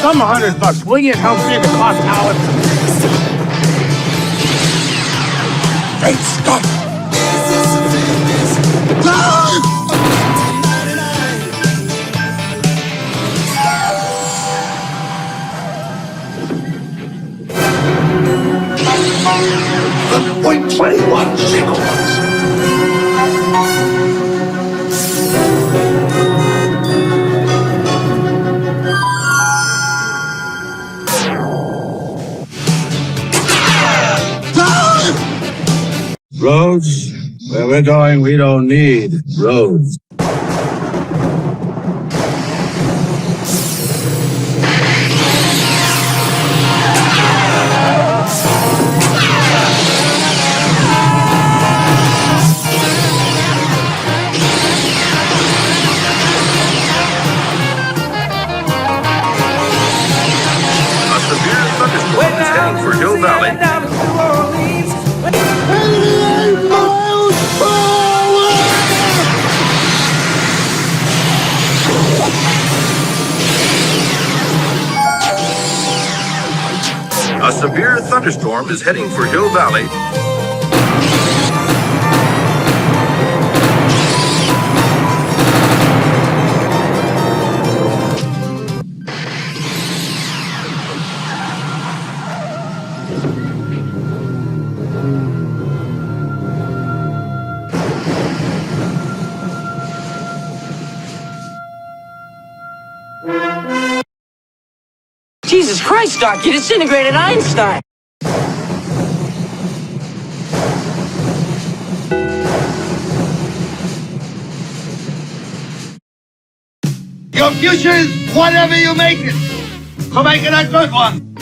Some $100. Will you help me the cost, Howard? Great Scott! The 0.21 seconds. Roads? Where we're going, we don't need roads. A severe thunderstorm is heading for Hill Valley. A severe thunderstorm is heading for Hill Valley. Jesus Christ, Doc, you disintegrated Einstein! Your future is whatever you make it. So make it a good one.